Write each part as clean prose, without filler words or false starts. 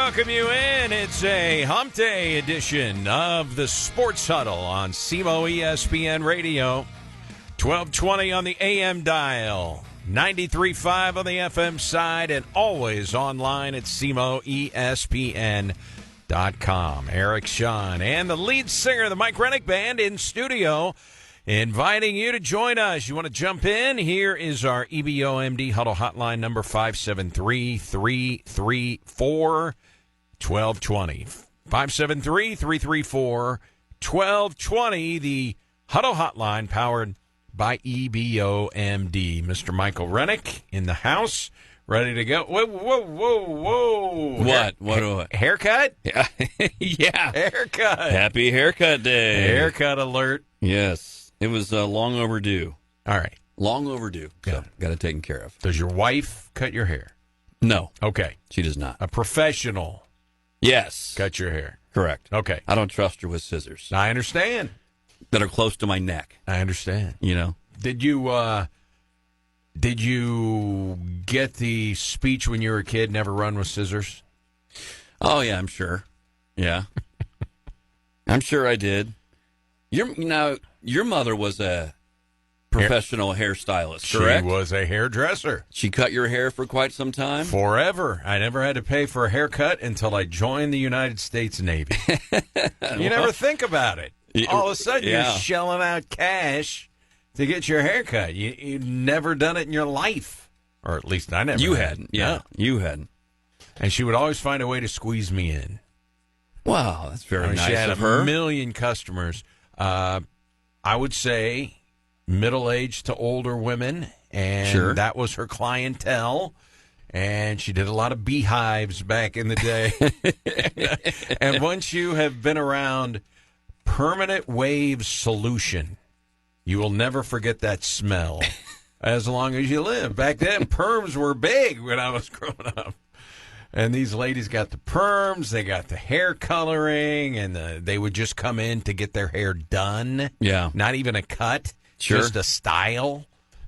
welcome you in. It's a hump day edition of the Sports Huddle on SEMO ESPN Radio. 1220 on the AM dial, 93.5 on the FM side, and always online at SEMOESPN.com. Eric Sean and the lead singer of the Mike Rennick Band in studio, inviting you to join us. You want to jump in? Here is our EBOMD Huddle Hotline number 573-334-1220. 573-334-1220, the Huddle Hotline powered by EBOMD. Mr. Michael Rennick in the house, ready to go. Whoa. What? Haircut? Yeah. Yeah. Haircut. Happy haircut day. Haircut alert. Yes. It was long overdue. All right. Long overdue. So, got it taken care of. Does your wife cut your hair? No. Okay. She does not. A professional Yes. cut your hair. Correct. Okay. I don't trust her with scissors I understand. that are close to my neck. I understand. You know? Did you get the speech when you were a kid, never run with scissors? Oh, yeah, I'm sure. Yeah. I'm sure I did. Your mother was a professional hairstylist, correct? She was a hairdresser. She cut your hair for quite some time? Forever. I never had to pay for a haircut until I joined the United States Navy. You never think about it. All of a sudden, you're shelling out cash to get your haircut. You've never done it in your life. Or at least I never. You had. hadn't. Yeah, no. You hadn't. And she would always find a way to squeeze me in. Wow, that's very nice she had of her. a million customers. I would say middle-aged to older women, and that was her clientele. And she did a lot of beehives back in the day. And once you have been around Permanent Wave Solution, you will never forget that smell as long as you live. Back then, perms were big when I was growing up. And these ladies got the perms, they got the hair coloring, and they would just come in to get their hair done. Yeah. Not even a cut, just a style,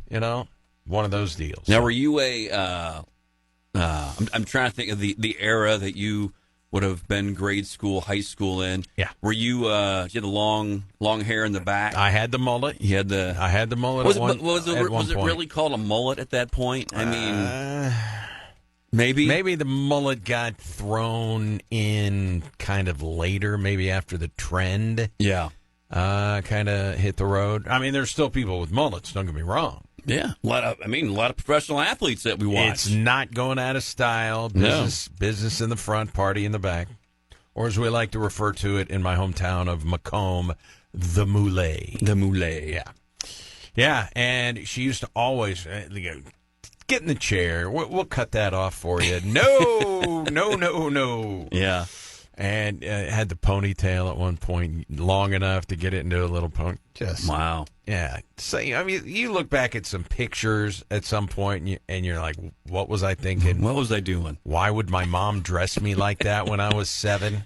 one of those deals. Now, were you I'm trying to think of the era that you would have been grade school, high school in. Yeah. Were you, you had the long hair in the back? I had the mullet. I had the mullet was at one Was it point. really called a mullet at that point? I mean... Maybe the mullet got thrown in kind of later, maybe after the trend. Yeah. Kind of hit the road. I mean, there's still people with mullets, don't get me wrong. Yeah. A lot of professional athletes that we watch. It's not going out of style. Business in the front, party in the back. Or as we like to refer to it in my hometown of Macomb, the moulet. The moulet. Yeah. Yeah, and she used to always... get in the chair. We'll cut that off for you. No. Yeah. And had the ponytail at one point long enough to get it into a little pony. Wow. Yeah. So, I mean, you look back at some pictures at some point and you're like, what was I thinking? What was I doing? Why would my mom dress me like that when I was 7?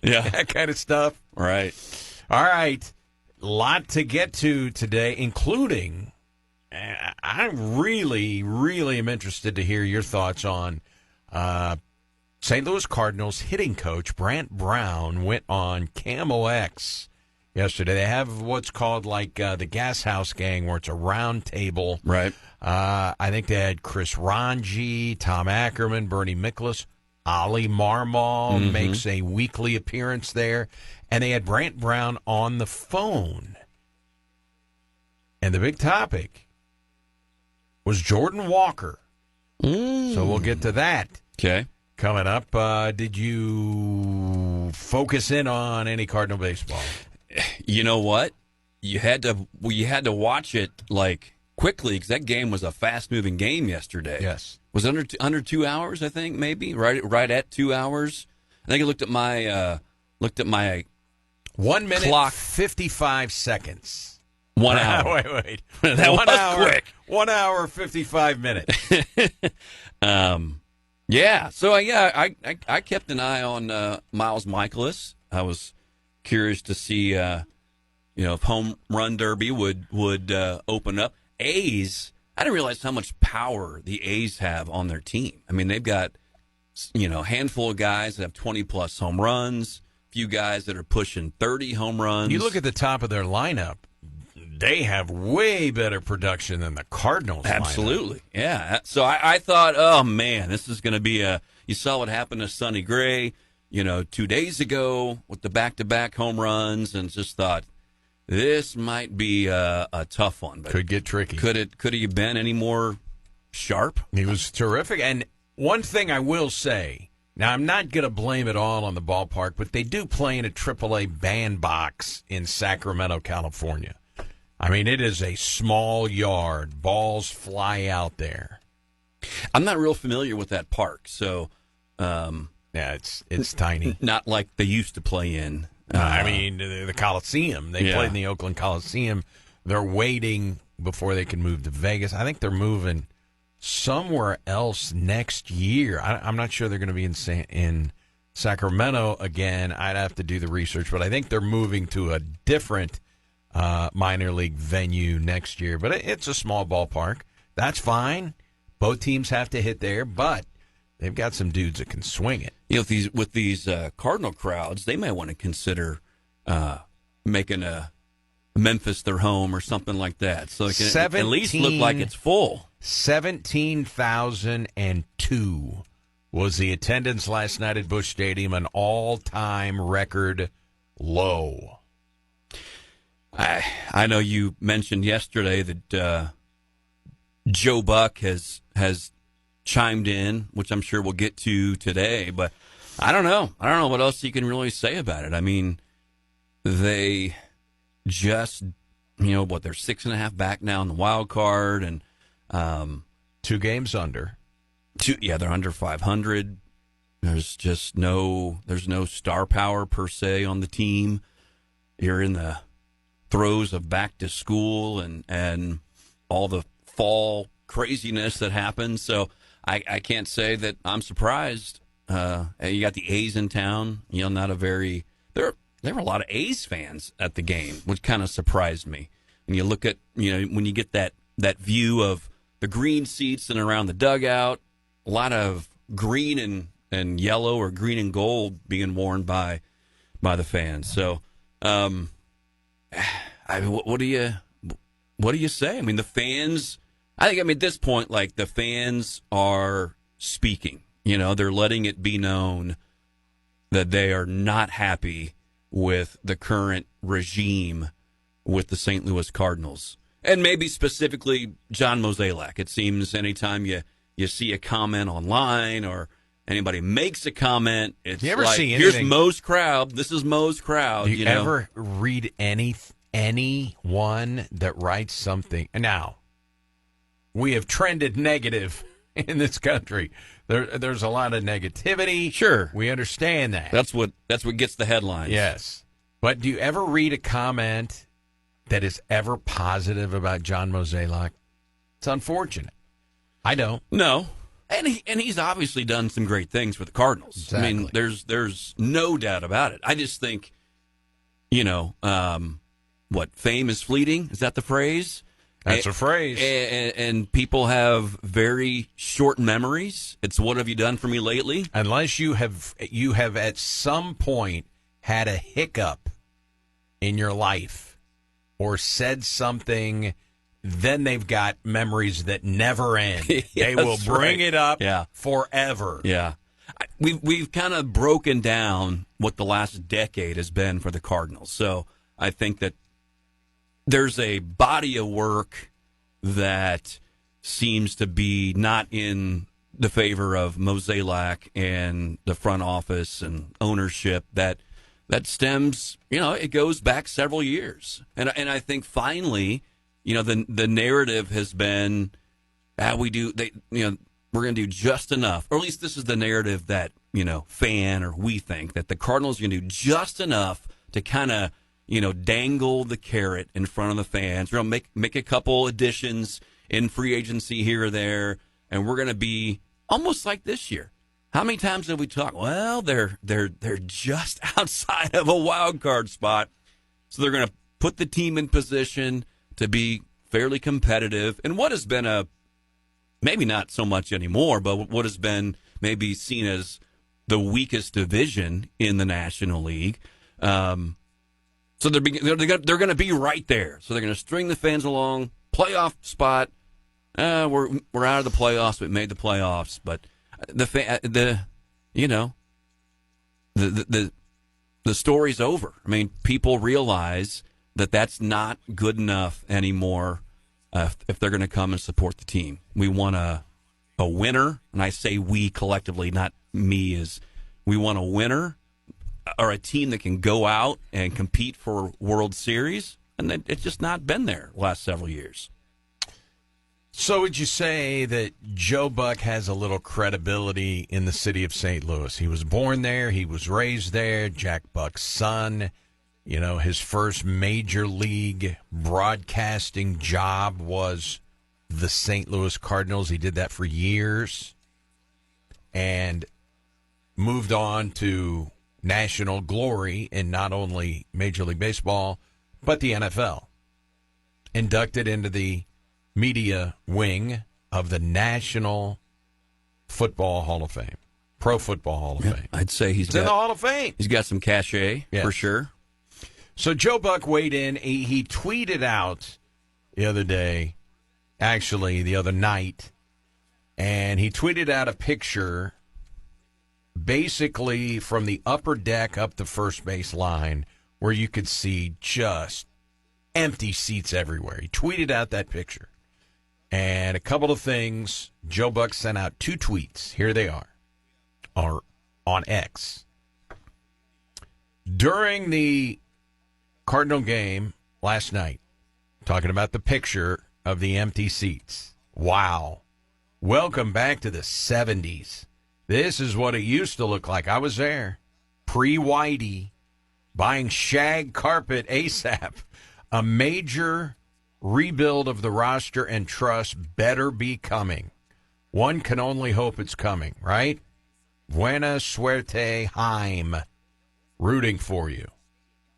Yeah. That kind of stuff. Right. All right. Lot to get to today, including... I really, really am interested to hear your thoughts on St. Louis Cardinals hitting coach Brant Brown went on KMOX yesterday. They have what's called the Gas House Gang, where it's a round table. Right. I think they had Chris Ranji, Tom Ackerman, Bernie Miklasz, Ali Marmol makes a weekly appearance there, and they had Brant Brown on the phone. And the big topic was Jordan Walker. So we'll get to that. Okay. Coming up, did you focus in on any Cardinal baseball? You know what? You had to watch it quickly because that game was a fast-moving game yesterday. Yes. Was it under 2 hours? I think maybe right at 2 hours. I think I looked at my 1 minute clock. 55 seconds. 1 hour. Wait. That was quick. 1 hour, 55 minutes. Yeah. So, I kept an eye on Miles Michaelis. I was curious to see, if Home Run Derby would open up. A's, I didn't realize how much power the A's have on their team. I mean, they've got handful of guys that have 20-plus home runs, few guys that are pushing 30 home runs. You look at the top of their lineup, they have way better production than the Cardinals Absolutely, lineup. Yeah. So I thought, oh, man, this is going to be you saw what happened to Sonny Gray, 2 days ago with the back-to-back home runs, and just thought, this might be a tough one. But could get tricky. Could he have been any more sharp? He was terrific. And one thing I will say, now I'm not going to blame it all on the ballpark, but they do play in a AAA bandbox in Sacramento, California. I mean, it is a small yard. Balls fly out there. I'm not real familiar with that park, so yeah, it's tiny. Not like they used to play in. I mean, the Coliseum. They played in the Oakland Coliseum. They're waiting before they can move to Vegas. I think they're moving somewhere else next year. I'm not sure they're going to be in Sacramento again. I'd have to do the research, but I think they're moving to a different minor league venue next year. But it's a small ballpark. That's fine. Both teams have to hit there, but they've got some dudes that can swing it. With these Cardinal crowds, they may want to consider making a Memphis their home or something like that, so it can at least look like it's full. 17,002 was the attendance last night at Busch Stadium, an all-time record low. I know you mentioned yesterday that Joe Buck has chimed in, which I'm sure we'll get to today, but I don't know what else you can really say about it. I mean, they just, they're 6.5 back now in the wild card, and 2 games under. They're under 500. There's no star power per se on the team. You're in the throes of back to school and all the fall craziness that happens. So I can't say that I'm surprised. You got the A's in town. There were a lot of A's fans at the game, which kind of surprised me. And you look at, when you get that view of the green seats and around the dugout, a lot of green and yellow or green and gold being worn by the fans. So, what do you say? I mean, the fans. At this point, the fans are speaking. They're letting it be known that they are not happy with the current regime with the St. Louis Cardinals. And maybe specifically John Mozeliak. It seems anytime you see a comment online or anybody makes a comment, it's you ever see here's Mo's crowd. This is Mo's crowd. Do you ever read anyone that writes something? Now, we have trended negative in this country. There's a lot of negativity. Sure. We understand that. That's what gets the headlines. Yes. But do you ever read a comment that is ever positive about John Mozeliak? It's unfortunate. I don't. No. And he's obviously done some great things for the Cardinals. Exactly. I mean, there's no doubt about it. I just think, fame is fleeting? Is that the phrase? That's a phrase. And people have very short memories. It's what have you done for me lately? Unless you have at some point had a hiccup in your life or said something, then they've got memories that never end. They will bring it up forever. Yeah. We've kind of broken down what the last decade has been for the Cardinals. So I think that there's a body of work that seems to be not in the favor of Mozeliak and the front office and ownership that stems, it goes back several years. And I think finally, the narrative has been, we're going to do just enough, or at least this is the narrative that, fan or we think that the Cardinals are going to do just enough to kind of, dangle the carrot in front of the fans. We're going to make a couple additions in free agency here or there, and we're going to be almost like this year. How many times have we talked? Well, they're just outside of a wild card spot, so they're going to put the team in position to be fairly competitive. And what has been maybe not so much anymore, but what has been maybe seen as the weakest division in the National League. So they're going to be right there. So they're going to string the fans along. Playoff spot. We're out of the playoffs. We made the playoffs, but the story's over. I mean, people realize that that's not good enough anymore. If they're going to come and support the team, we want a winner, and I say we collectively, not me. We want a winner or a team that can go out and compete for World Series, and it's just not been there the last several years. So would you say that Joe Buck has a little credibility in the city of St. Louis? He was born there. He was raised there. Jack Buck's son. You know, his first major league broadcasting job was the St. Louis Cardinals. He did that for years and moved on to national glory in not only Major League Baseball, but the NFL. Inducted into the media wing of the National Football Hall of Fame, Pro Football Hall of Fame. I'd say he's in the Hall of Fame. He's got some cachet, for sure. So Joe Buck weighed in. He tweeted out the other day, actually the other night, and he tweeted out a picture basically from the upper deck up the first base line where you could see just empty seats everywhere. He tweeted out that picture. And a couple of things, Joe Buck sent out 2 tweets. Here they are on X. During the Cardinal game last night, talking about the picture of the empty seats. Wow. Welcome back to the 70s. This is what it used to look like. I was there, pre-Whitey, buying shag carpet ASAP. A major rebuild of the roster and trust better be coming. One can only hope it's coming, right? Buena suerte, Heim. Rooting for you.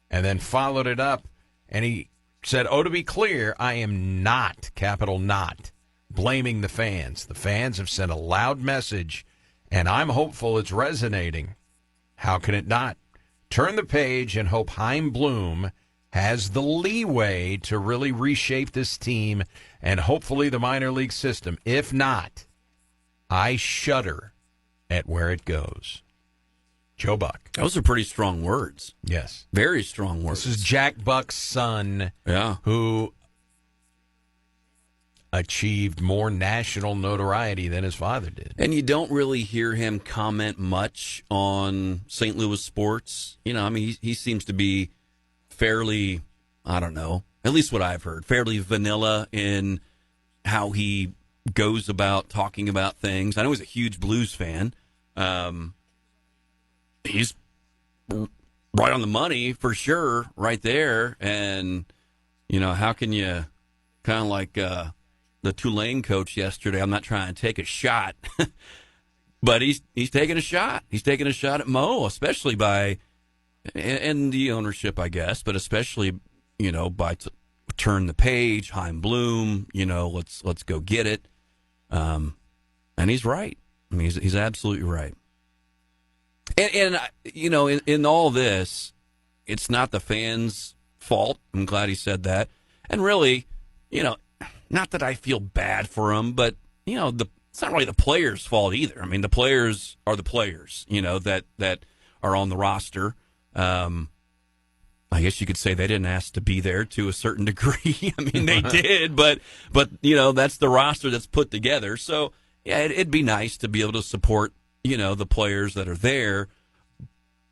And then followed it up, and he said, to be clear, I am not, capital not, blaming the fans. The fans have sent a loud message, and I'm hopeful it's resonating. How can it not? Turn the page and hope Heim Bloom has the leeway to really reshape this team and hopefully the minor league system. If not, I shudder at where it goes. Joe Buck. Those are pretty strong words. Yes. Very strong words. This is Jack Buck's son, who achieved more national notoriety than his father did. And you don't really hear him comment much on St. Louis sports. You know, I mean, he seems to be fairly, I don't know, at least what I've heard, fairly vanilla in how he goes about talking about things. I know he's a huge Blues fan. He's right on the money for sure, right there. And, you know, how can you kind of like the Tulane coach yesterday, I'm not trying to take a shot, but he's taking a shot. He's taking a shot at Mo, especially by, and the ownership, I guess, but especially, you know, by turn the page, Heim Bloom, you know, let's go get it. And he's right. I mean, he's absolutely right. And you know, in all this, it's not the fans' fault. I'm glad he said that. And really, you know, not that I feel bad for him, but, you know, it's not really the players' fault either. I mean, the players are the players, you know, that are on the roster. I guess you could say they didn't ask to be there to a certain degree. I mean, they did, but you know, that's the roster that's put together. So, yeah, it'd be nice to be able to support, you know, the players that are there.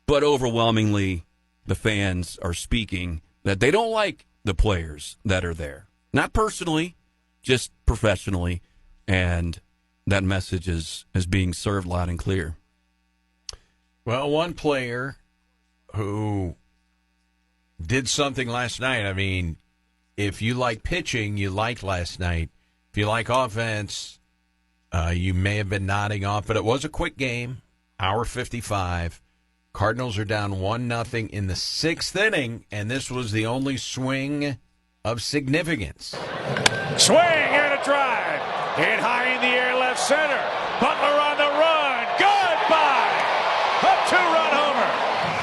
But overwhelmingly, the fans are speaking that they don't like the players that are there. Not personally, just professionally. And that message is being served loud and clear. Well, one player who did something last night. I mean, if you like pitching, you liked last night. If you like offense, you may have been nodding off, but it was a quick game, hour 55. Cardinals are down 1-0 in the 6th inning, and this was the only swing of significance. Swing and a drive. Hit high in the air, left center. Butler on the run. Go! two-run homer.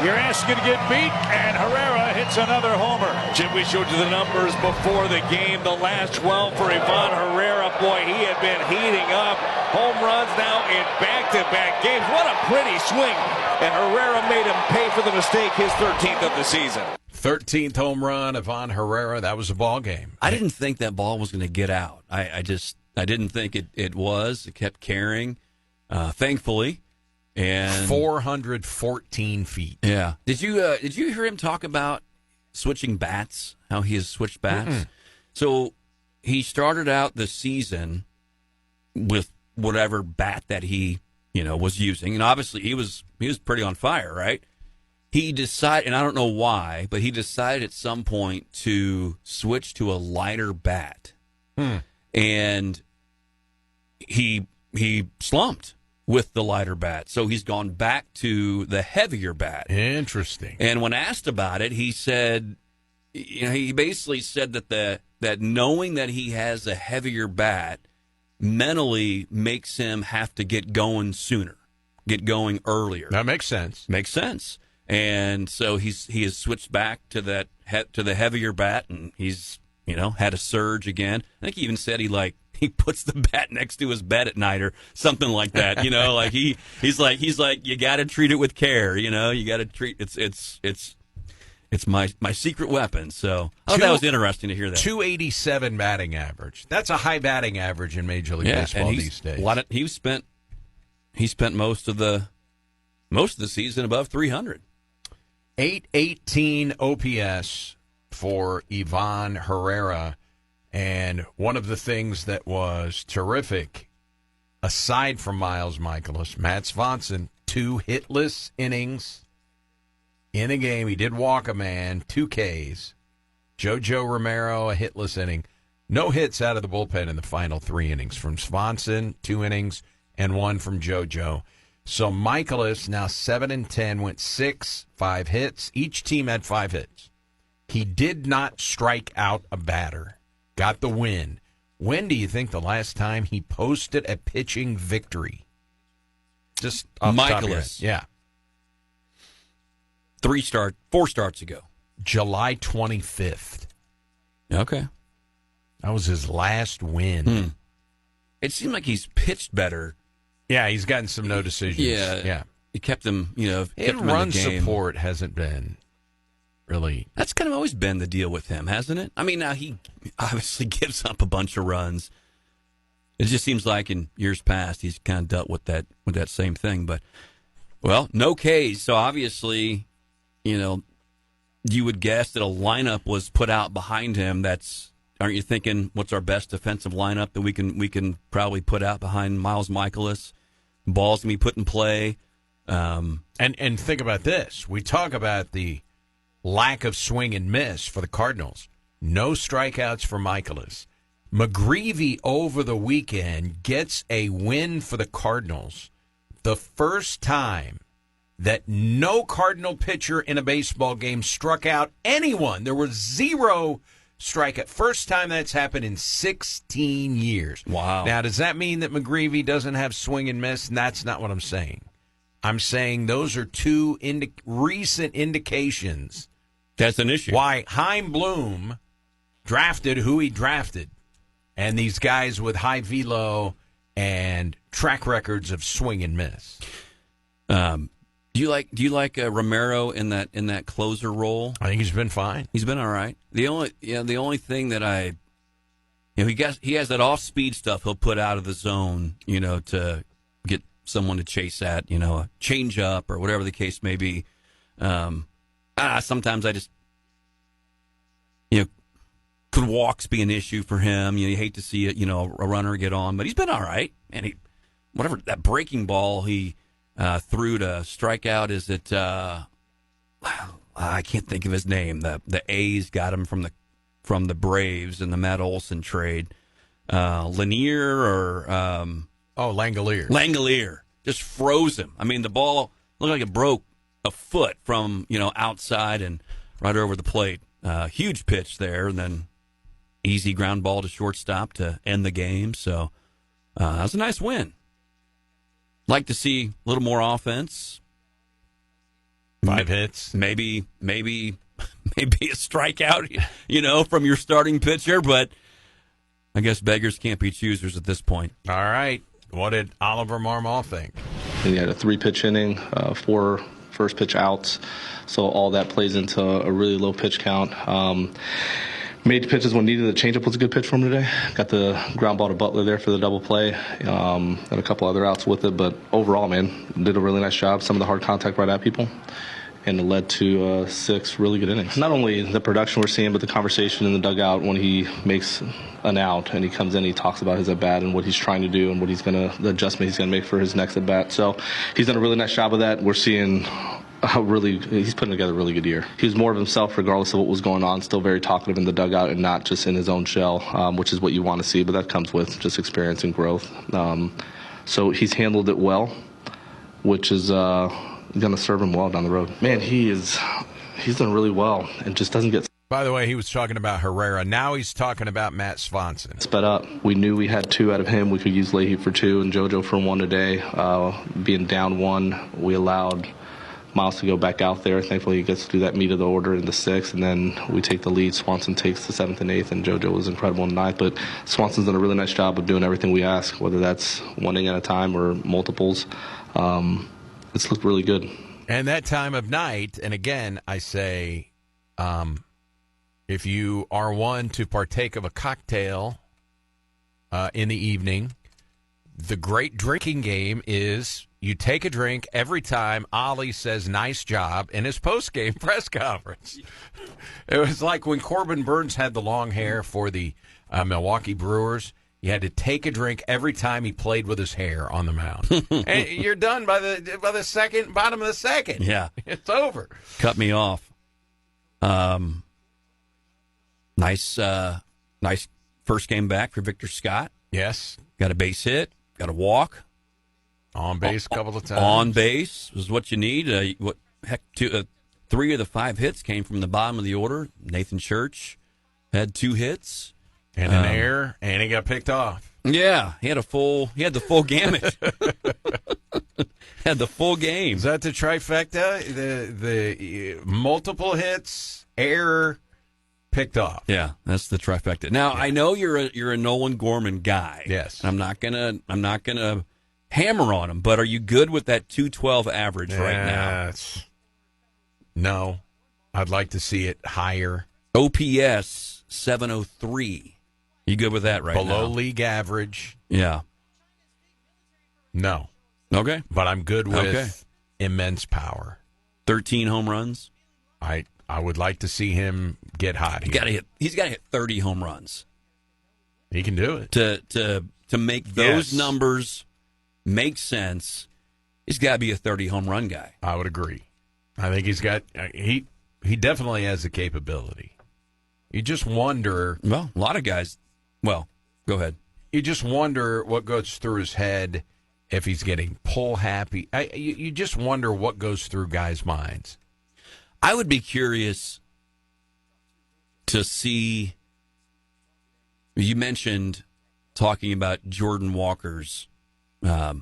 You're asking to get beat, and Herrera hits another homer. Jim, we showed you the numbers before the game. The last 12 for Ivan Herrera. Boy, he had been heating up. Home runs now in back-to-back games. What a pretty swing. And Herrera made him pay for the mistake, his 13th of the season. 13th home run, Ivan Herrera. That was a ball game. I didn't think that ball was going to get out. I didn't think it was. It kept carrying, thankfully. And 414 feet. Yeah. Did you hear him talk about switching bats? How he has switched bats? Mm-mm. So he started out the season with whatever bat that he was using, and obviously he was pretty on fire, right? He decided, and I don't know why, but he decided at some point to switch to a lighter bat, and he slumped with the lighter bat. So he's gone back to the heavier bat. Interesting. And when asked about it, he said, he basically said that knowing that he has a heavier bat mentally makes him have to get going sooner, get going earlier. That makes sense. Makes sense. And so he has switched back to the heavier bat, and he's had a surge again. I think he even said he puts the bat next to his bed at night or something like that. Like he's like you got to treat it with care. You got to treat it's my secret weapon. So that was interesting to hear that. 287 batting average. That's a high batting average in Major League Baseball these days. He spent most of the season above 300. 818 OPS for Ivan Herrera. And one of the things that was terrific, aside from Miles Michaelis, Matt Swanson, 2 hitless innings in a game. He did walk a man, 2 Ks. JoJo Romero, a hitless inning. No hits out of the bullpen in the final 3 innings. From Swanson, 2 innings, and 1 from JoJo. So Michaelis, now 7-10, went 6, 5 hits. Each team had 5 hits. He did not strike out a batter. Got the win. When do you think the last time he posted a pitching victory? Just off the top of your head. Yeah. 4 starts ago. July 25th. Okay. That was his last win. It seemed like he's pitched better. Yeah, he's gotten some no decisions. Yeah. He kept him, kept him run in the game. Support hasn't been really. That's kind of always been the deal with him, hasn't it? I mean, now he obviously gives up a bunch of runs. It just seems like in years past he's kind of dealt with that same thing. But, well, no Ks, so obviously, you would guess that a lineup was put out behind him. Aren't you thinking, what's our best defensive lineup that we can probably put out behind Miles Michaelis? Balls can be put in play. And think about this. We talk about the lack of swing and miss for the Cardinals. No strikeouts for Michaelis. McGreevy over the weekend gets a win for the Cardinals. The first time that no Cardinal pitcher in a baseball game struck out anyone. There were 0 strikeout. First time that's happened in 16 years. Wow. Now, does that mean that McGreevy doesn't have swing and miss? And that's not what I'm saying. I'm saying those are 2 recent indications. That's an issue. Why Chaim Bloom drafted who he drafted. And these guys with high velo and track records of swing and miss. Do you like Romero in that closer role? I think he's been fine. He's been all right. The only thing that he has that off speed stuff he'll put out of the zone, to get someone to chase at, a change up or whatever the case may be. Sometimes I just could walks be an issue for him? You hate to see it, a runner get on, but he's been all right. And whatever that breaking ball he threw to strike out, is it? I can't think of his name. The A's got him from the Braves in the Matt Olson trade. Lanier or Langolier. Langolier just froze him. I mean, the ball looked like it broke a foot from outside and right over the plate. Huge pitch there, and then easy ground ball to shortstop to end the game. So that was a nice win. Like to see a little more offense. 5 hits. Maybe a strikeout, from your starting pitcher, but I guess beggars can't be choosers at this point. All right. What did Oliver Marmol think? He had a 3-pitch inning, 4 first pitch outs, so all that plays into a really low pitch count. Made pitches when needed. The changeup was a good pitch for him today. Got the ground ball to Butler there for the double play. And a couple other outs with it. But overall, man, did a really nice job. Some of the hard contact right at people. And it led to 6 really good innings. Not only the production we're seeing, but the conversation in the dugout when he makes an out and he comes in, he talks about his at-bat and what he's trying to do and what the adjustment he's going to make for his next at-bat. So he's done a really nice job of that. We're seeing he's putting together a really good year. He was more of himself regardless of what was going on, still very talkative in the dugout and not just in his own shell, which is what you want to see, but that comes with just experience and growth. So he's handled it well, which is going to serve him well down the road. Man, he's done really well and just doesn't get... By the way, he was talking about Herrera. Now he's talking about Matt Swanson. Sped up. We knew we had 2 out of him. We could use Leahy for 2 and JoJo for 1 today. Being down 1, we allowed Miles to go back out there. Thankfully, he gets to do that meat of the order in the 6th, and then we take the lead. Swanson takes the 7th and 8th, and JoJo was incredible in the 9th. But Swanson's done a really nice job of doing everything we ask, whether that's 1 inning at a time or multiples. It's looked really good. And that time of night, and again, I say, if you are one to partake of a cocktail in the evening, the great drinking game is you take a drink every time Ollie says nice job in his post-game press conference. It was like when Corbin Burns had the long hair for the Milwaukee Brewers. You had to take a drink every time he played with his hair on the mound. And you're done by the second, bottom of the second. Yeah. It's over. Cut me off. Nice first game back for Victor Scott. Yes. Got a base hit, got a walk. On base a couple of times. On base is what you need. 3 of the 5 hits came from the bottom of the order. Nathan Church had 2 hits. And an error, and he got picked off. Yeah, he had the full gamut. Had the full game. Is that the trifecta? The multiple hits, error, picked off. Yeah, that's the trifecta. Now I know you're a Nolan Gorman guy. Yes, I'm not gonna hammer on him. But are you good with that 212 average right now? No, I'd like to see it higher. OPS 703. You good with that right now? Below league average. Yeah. No. Okay. But I'm good with immense power. 13 home runs. I would like to see him get hot. He's got to hit 30 home runs. He can do it. To make those numbers make sense, he's got to be a 30 home run guy. I would agree. I think he's got he definitely has the capability. You just wonder. Well, a lot of guys. Well, go ahead. You just wonder what goes through his head if he's getting pull happy. You just wonder what goes through guys' minds. I would be curious to see. You mentioned talking about Jordan Walker's. I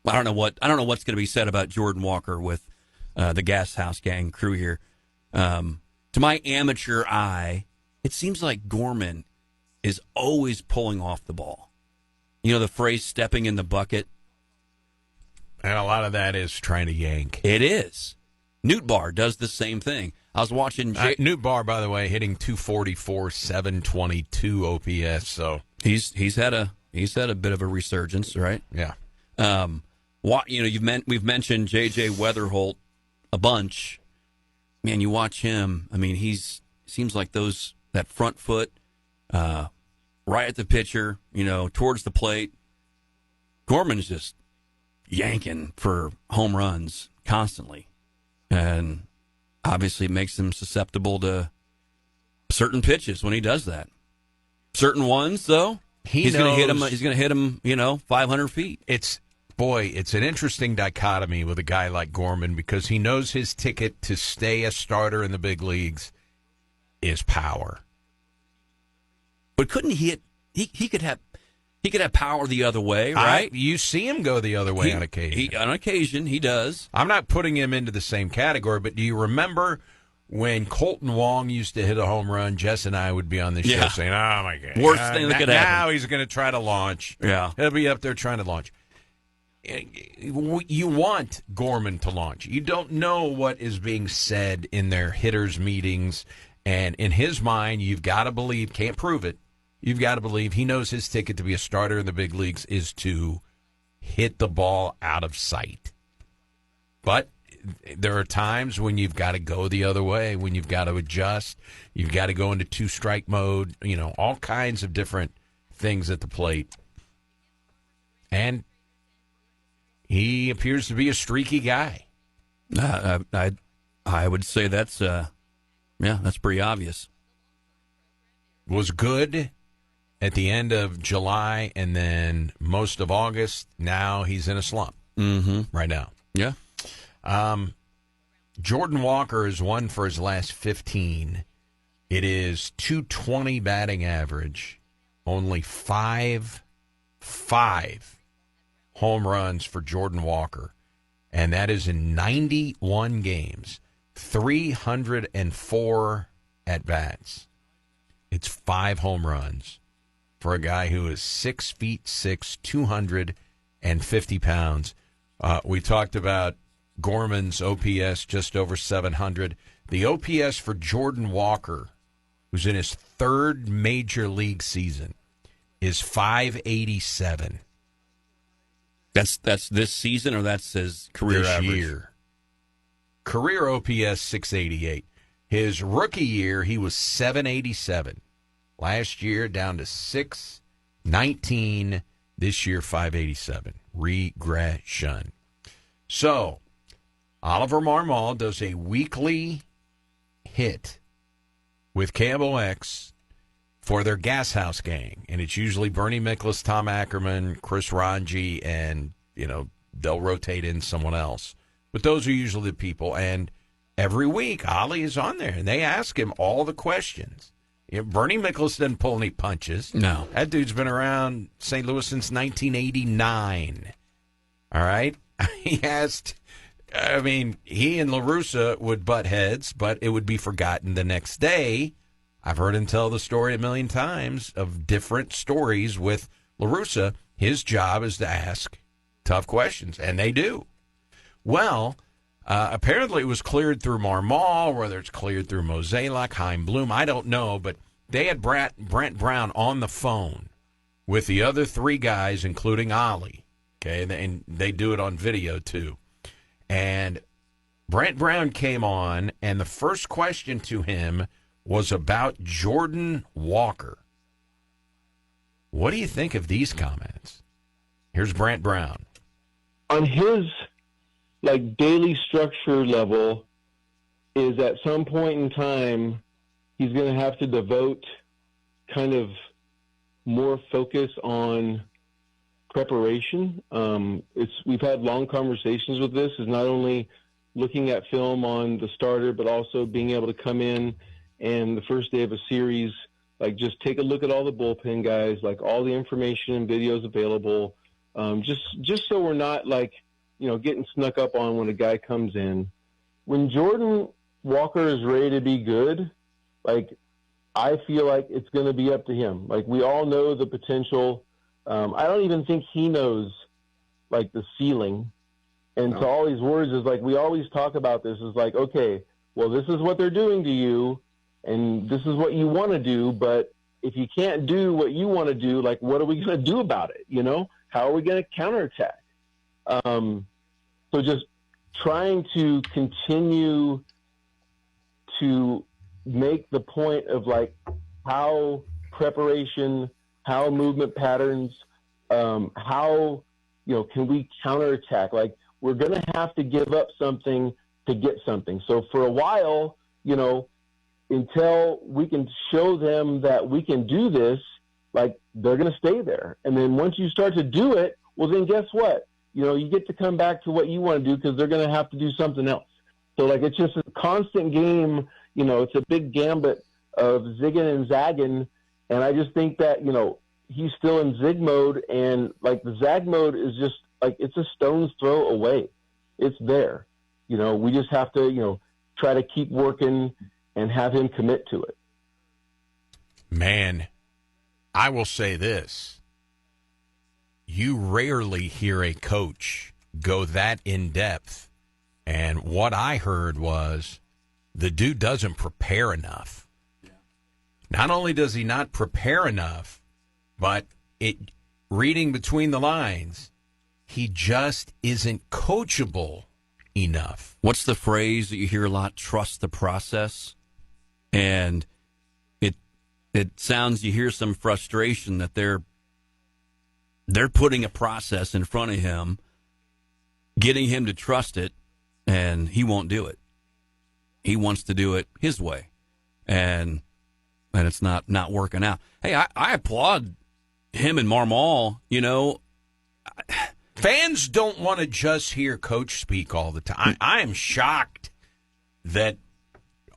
don't know what's going to be said about Jordan Walker with the Gas House Gang crew here. To my amateur eye, it seems like Gorman is always pulling off the ball. You know the phrase "stepping in the bucket." And a lot of that is trying to yank. It is. Newt Barr does the same thing. I was watching Newt Barr, by the way, hitting 244, 722 OPS. So he's had a bit of a resurgence, right? Yeah. We've mentioned J.J. Weatherholt a bunch. Man, you watch him. I mean, seems like that front foot, right at the pitcher, towards the plate. Gorman's just yanking for home runs constantly, and obviously makes him susceptible to certain pitches when he does that. Certain ones, though, he's going to hit him. He's going to hit him, 500 feet. It's an interesting dichotomy with a guy like Gorman because he knows his ticket to stay a starter in the big leagues is power. But couldn't he could have He could have power the other way, right? You see him go the other way on occasion. On occasion, he does. I'm not putting him into the same category, but do you remember when Colton Wong used to hit a home run? Jess and I would be on the show saying, "Oh my God, worst thing that could happen." Now he's going to try to launch. Yeah, he'll be up there trying to launch. You want Gorman to launch. You don't know what is being said in their hitters' meetings, and in his mind, you've got to believe. Can't prove it. You've got to believe he knows his ticket to be a starter in the big leagues is to hit the ball out of sight. But there are times when you've got to go the other way, when you've got to adjust. You've got to go into two-strike mode, all kinds of different things at the plate. And he appears to be a streaky guy. I would say that's pretty obvious. Was good at the end of July and then most of August. Now he's in a slump right now. Yeah. Jordan Walker has won for his last 15. It is .220 batting average, only five home runs for Jordan Walker, and that is in 91 games, 304 at-bats. It's 5 home runs for a guy who is 6'6", 250 pounds. We talked about Gorman's OPS just over 700. The OPS for Jordan Walker, who's in his 3rd major league season, is 587. That's this season, or that's his career average? Year. Career OPS 688. His rookie year, he was 787. Last year, down to 619. This year, 587. Regression. So, Oliver Marmol does a weekly hit with Campbell X for their Gas House gang. And it's usually Bernie Miklasz, Tom Ackerman, Chris Ranji, and, they'll rotate in someone else. But those are usually the people. And every week, Ollie is on there, and they ask him all the questions. Bernie Miklasz didn't pull any punches. No. That dude's been around St. Louis since 1989. All right? He asked, he and La Russa would butt heads, but it would be forgotten the next day. I've heard him tell the story a million times of different stories with La Russa. His job is to ask tough questions, and they do. Well, apparently it was cleared through Marmol, whether it's cleared through Mozeliak, Chaim Bloom, I don't know, but they had Brent Brown on the phone with the other 3 guys, including Ollie. Okay, and they do it on video, too. And Brent Brown came on, and the first question to him was about Jordan Walker. What do you think of these comments? Here's Brent Brown. On his daily structure level, is at some point in time he's going to have to devote kind of more focus on preparation. We've had long conversations with this. Is not only looking at film on the starter, but also being able to come in and the first day of a series, just take a look at all the bullpen guys, all the information and videos available, just so we're not getting snuck up on when a guy comes in. When Jordan Walker is ready to be good, I feel like it's going to be up to him. We all know the potential. I don't even think he knows the ceiling. And to all these words is we always talk about this is okay, well, this is what they're doing to you and this is what you want to do. But if you can't do what you want to do, what are we going to do about it? How are we going to counterattack? So just trying to continue to make the point of how preparation, how movement patterns, how, can we counterattack? We're going to have to give up something to get something. So for a while, until we can show them that we can do this, they're going to stay there. And then once you start to do it, well, then guess what? You get to come back to what you want to do because they're going to have to do something else. So, it's just a constant game. It's a big gambit of zigging and zagging. And I just think that, he's still in zig mode, and like the zag mode is just like it's a stone's throw away. It's there. We just have to, try to keep working and have him commit to it. Man, I will say this. You rarely hear a coach go that in depth. And what I heard was the dude doesn't prepare enough. Not only does he not prepare enough, but reading between the lines, he just isn't coachable enough. What's the phrase that you hear a lot? Trust the process. And it sounds, you hear some frustration that they're putting a process in front of him, getting him to trust it, and he won't do it. He wants to do it his way. And it's not working out. Hey, I applaud him and Marmol, Fans don't want to just hear coach speak all the time. I am shocked that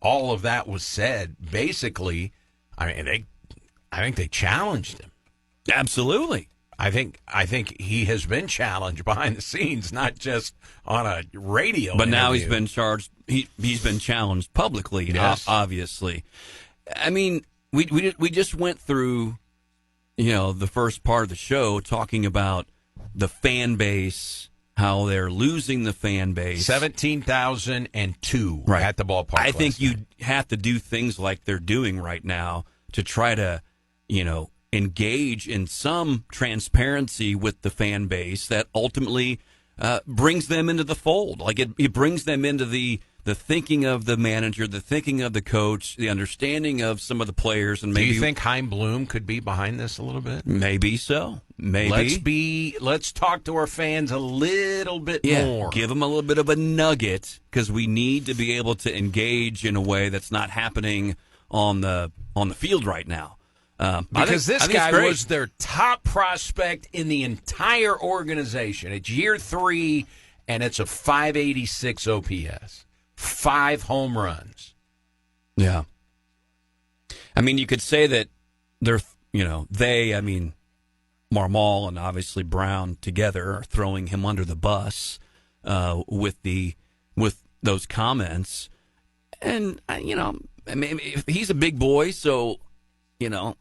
all of that was said. Basically, I think they challenged him. Absolutely. I think he has been challenged behind the scenes, not just on a radio. But now interview. he's been charged. He's been challenged publicly. Yes. Obviously. I mean, we just went through, the first part of the show talking about the fan base, how they're losing the fan base. 17,002 at the ballpark. I think you have to do things like they're doing right now to try to, engage in some transparency with the fan base that ultimately brings them into the fold. Like it brings them into the thinking of the manager, the thinking of the coach, the understanding of some of the players. And maybe, do you think Chaim Bloom could be behind this a little bit? Maybe so. Maybe. Let's talk to our fans a little bit more. Give them a little bit of a nugget, because we need to be able to engage in a way that's not happening on the field right now. Because this guy was their top prospect in the entire organization. It's year 3, and it's a 586 OPS. 5 home runs. Yeah. I mean, you could say that they're, Marmol and obviously Brown together are throwing him under the bus with those comments. And, if he's a big boy, so,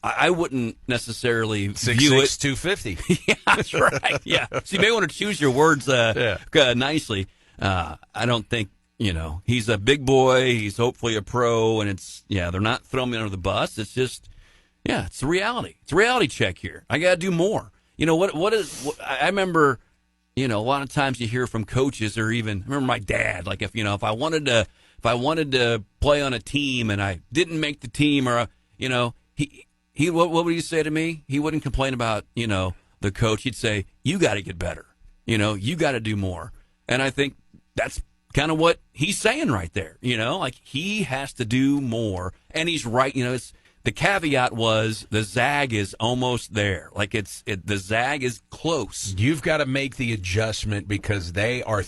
I wouldn't necessarily view it. 250. Yeah, that's right. Yeah. So you may want to choose your words nicely. I don't think, he's a big boy. He's hopefully a pro, and they're not throwing me under the bus. It's just, it's a reality. It's a reality check here. I got to do more. I remember, a lot of times you hear from coaches, or even, I remember my dad, like if I wanted to play on a team and I didn't make the team, or, he what would he say to me? He wouldn't complain about, the coach. He'd say, you got to get better. You got to do more. And I think that's kind of what he's saying right there. Like he has to do more. And he's right. The caveat was the zag is almost there. Like the zag is close. You've got to make the adjustment, because they are.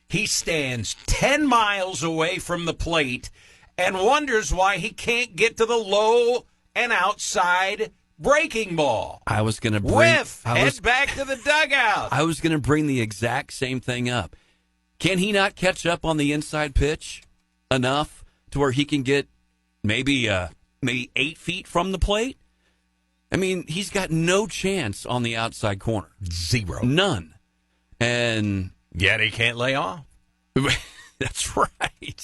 He stands 10 miles away from the plate and wonders why he can't get to the low and outside breaking ball. I was going to bring... Head back to the dugout. I was going to bring the exact same thing up. Can he not catch up on the inside pitch enough to where he can get maybe 8 feet from the plate? I mean, he's got no chance on the outside corner. 0. None. And... yet he can't lay off. That's right.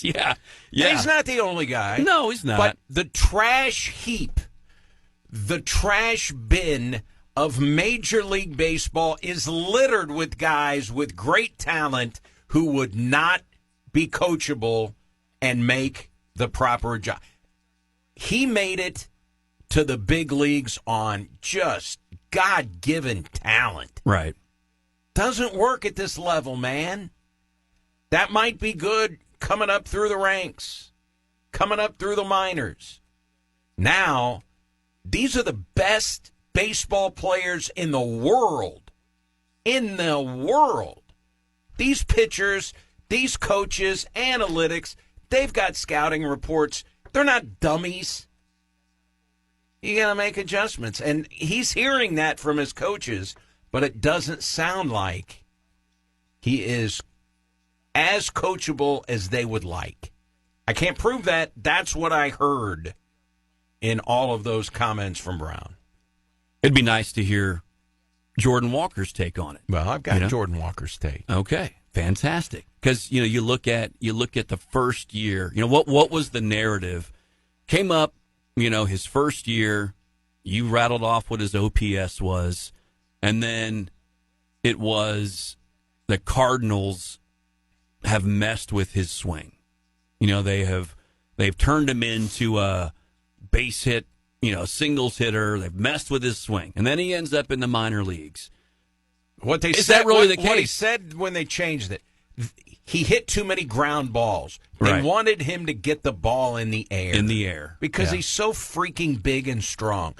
Yeah. He's not the only guy. No, he's not. But the trash heap, the trash bin of Major League Baseball is littered with guys with great talent who would not be coachable and make the proper job. He made it to the big leagues on just God-given talent. Right. Doesn't work at this level, man. That might be good coming up through the ranks, coming up through the minors. Now, these are the best baseball players in the world. In the world. These pitchers, these coaches, analytics, they've got scouting reports. They're not dummies. You got to make adjustments. And he's hearing that from his coaches, but it doesn't sound like he is as coachable as they would like. I can't prove that. That's what I heard in all of those comments from Brown. It'd be nice to hear Jordan Walker's take on it. Well, I've got Jordan Walker's take. Okay, fantastic. Because you look at the first year. What was the narrative? Came up, his first year. You rattled off what his OPS was, and then it was the Cardinals have messed with his swing. They've turned him into a base hit, singles hitter. They've messed with his swing, and then he ends up in the minor leagues. What they is said, that really the case? What he said when they changed it, he hit too many ground balls. They wanted him to get the ball in the air. Because he's so freaking big and strong.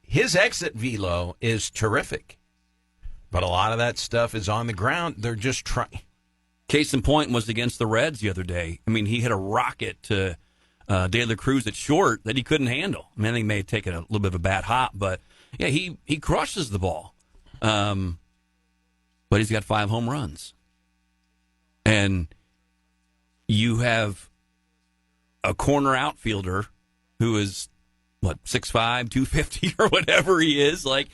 His exit velo is terrific. But a lot of that stuff is on the ground. They're just trying. Case in point was against the Reds the other day. I mean, he hit a rocket to De La Cruz at short that he couldn't handle. I mean, he may have taken a little bit of a bad hop, but yeah, he crushes the ball. But he's got 5 home runs. And you have a corner outfielder who is, 6'5", 250 or whatever he is. Like,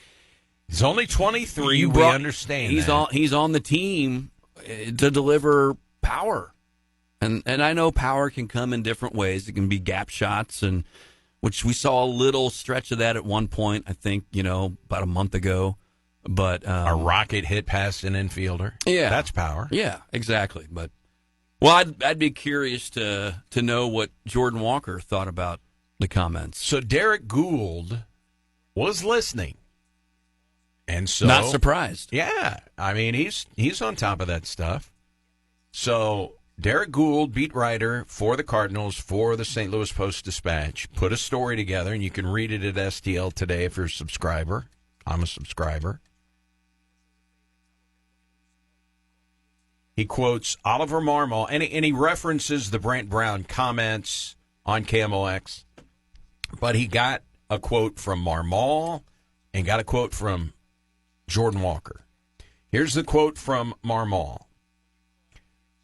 he's only 23, we understand he's on the team to deliver power. And I know power can come in different ways. It can be gap shots, and which we saw a little stretch of that at one point, I think, about a month ago. But a rocket hit past an infielder. Yeah. That's power. Yeah, exactly. But I'd be curious to know what Jordan Walker thought about the comments. So Derek Gould was listening. And so not surprised. Yeah. I mean, he's on top of that stuff. So Derek Gould, beat writer for the Cardinals for the St. Louis Post-Dispatch, put a story together, and you can read it at STL today if you're a subscriber. I'm a subscriber. He quotes Oliver Marmol, and he references the Brant Brown comments on KMOX, but he got a quote from Marmol and got a quote from Jordan Walker. Here's the quote from Marmol.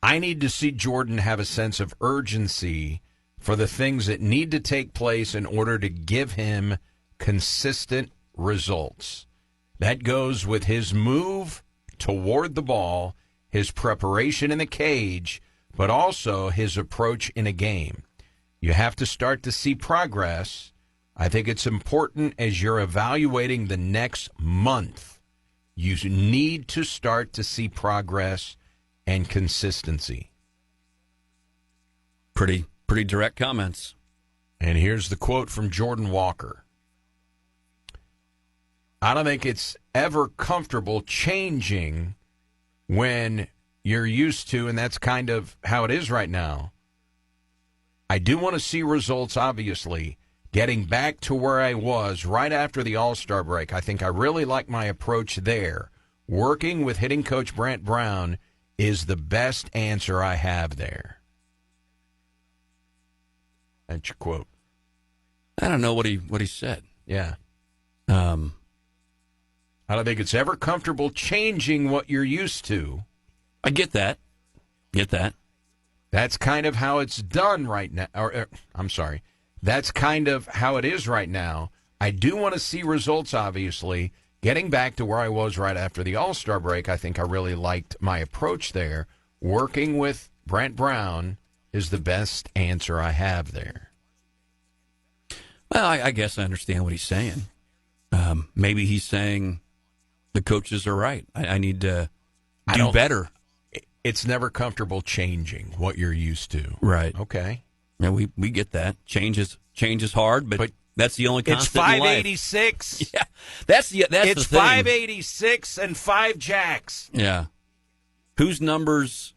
I need to see Jordan have a sense of urgency for the things that need to take place in order to give him consistent results. That goes with his move toward the ball, his preparation in the cage, but also his approach in a game. You have to start to see progress. I think it's important as you're evaluating the next month. You need to start to see progress and consistency. Pretty direct comments. And here's the quote from Jordan Walker. I don't think it's ever comfortable changing when you're used to, and that's kind of how it is right now. I do want to see results, obviously. Getting back to where I was right after the All-Star break, I think I really like my approach there. Working with hitting coach Brant Brown is the best answer I have there. That's your quote. I don't know what he said. Yeah. I don't think it's ever comfortable changing what you're used to. I get that. That's kind of how it's done right now. I'm sorry. That's kind of how it is right now. I do want to see results, obviously. Getting back to where I was right after the All-Star break, I think I really liked my approach there. Working with Brant Brown is the best answer I have there. Well, I guess I understand what he's saying. Maybe he's saying the coaches are right. I need to do better. It's never comfortable changing what you're used to. Right. Okay. Yeah, we get that. Change is hard, but that's the only constant. It's 586. Yeah, that's the thing. It's 586 and 5 jacks. Yeah. Whose numbers?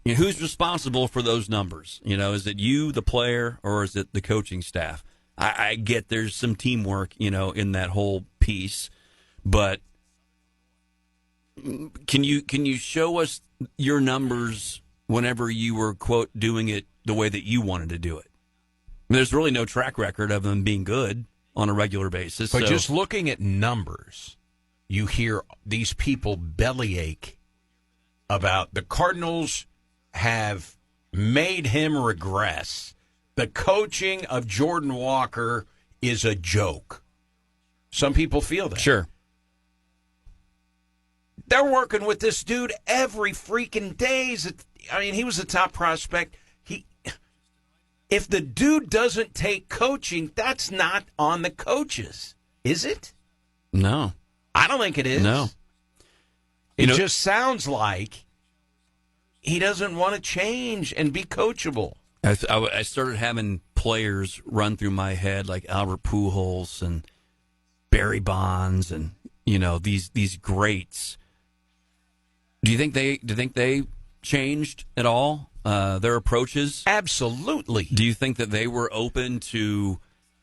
Who's responsible for those numbers? Is it you, the player, or is it the coaching staff? I get there's some teamwork, in that whole piece, but can you show us your numbers whenever you were, quote, doing it the way that you wanted to do it? There's really no track record of them being good on a regular basis. But just looking at numbers, you hear these people bellyache about the Cardinals have made him regress. The coaching of Jordan Walker is a joke. Some people feel that. Sure. They're working with this dude every freaking day. I mean, he was a top prospect. If the dude doesn't take coaching, that's not on the coaches, is it? No. I don't think it is. No. It just sounds like he doesn't want to change and be coachable. I started having players run through my head like Albert Pujols and Barry Bonds and these greats. Do you think they changed at all their approaches? Absolutely. Do you think that they were open to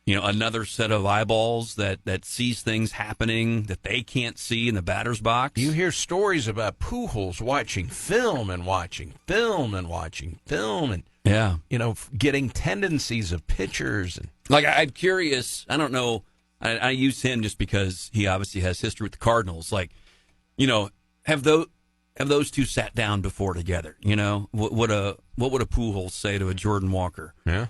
another set of eyeballs that sees things happening that they can't see in the batter's box? You hear stories about Pujols watching film and watching film and watching film and getting tendencies of pitchers. And like, I'm curious. I don't know. I use him just because he obviously has history with the Cardinals. Like, have those two sat down before together? What would a Pujols say to a Jordan Walker? Yeah.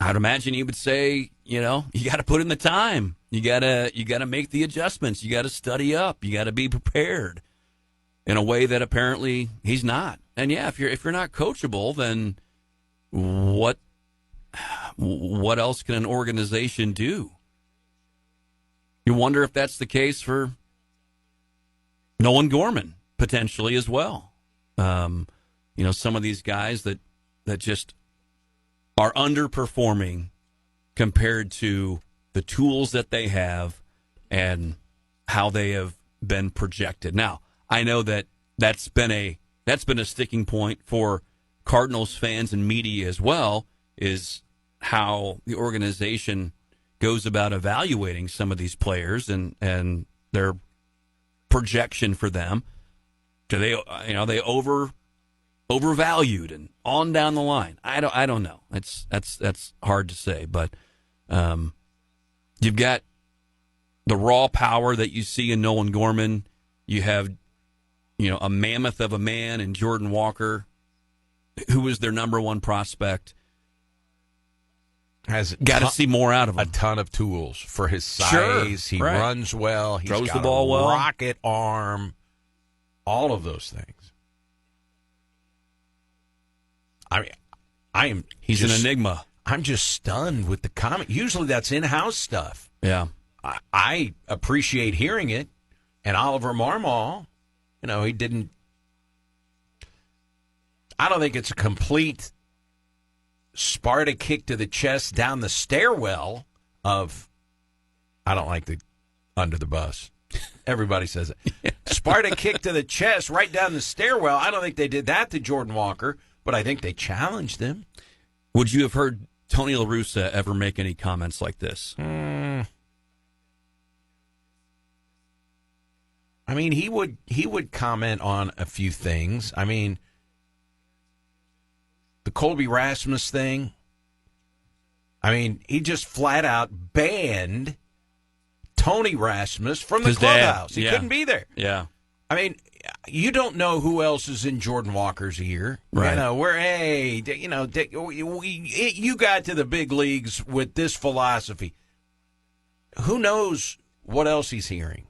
I'd imagine he would say, you got to put in the time. You got to make the adjustments. You got to study up. You got to be prepared in a way that apparently he's not. And yeah, if you're not coachable, then what else can an organization do? You wonder if that's the case for Nolan Gorman potentially as well. Some of these guys that just are underperforming compared to the tools that they have and how they have been projected. Now, I know that's been a sticking point for Cardinals fans and media as well, is how the organization goes about evaluating some of these players and their projection for them. Do they overvalued and on down the line? I don't know. That's hard to say, but you've got the raw power that you see in Nolan Gorman. You have a mammoth of a man in Jordan Walker, who was their number one prospect. Has got to see more out of him. A ton of tools for his size. Sure, he runs well. He's throws got the ball a well. Rocket arm. All of those things. He's an enigma. I'm just stunned with the comment. Usually that's in-house stuff. Yeah. I appreciate hearing it. And Oliver Marmol, he didn't. I don't think it's a complete Sparta kick to the chest down the stairwell of. I don't like the under the bus. Everybody says it. Sparta kick to the chest right down the stairwell. I don't think they did that to Jordan Walker, but I think they challenged him. Would you have heard Tony La Russa ever make any comments like this? I mean, he would comment on a few things. I mean, the Colby Rasmus thing. I mean, he just flat out banned Tony Rasmus from the His clubhouse. dad. He couldn't be there. Yeah. I mean, you don't know who else is in Jordan Walker's ear. Right. You got to the big leagues with this philosophy. Who knows what else he's hearing?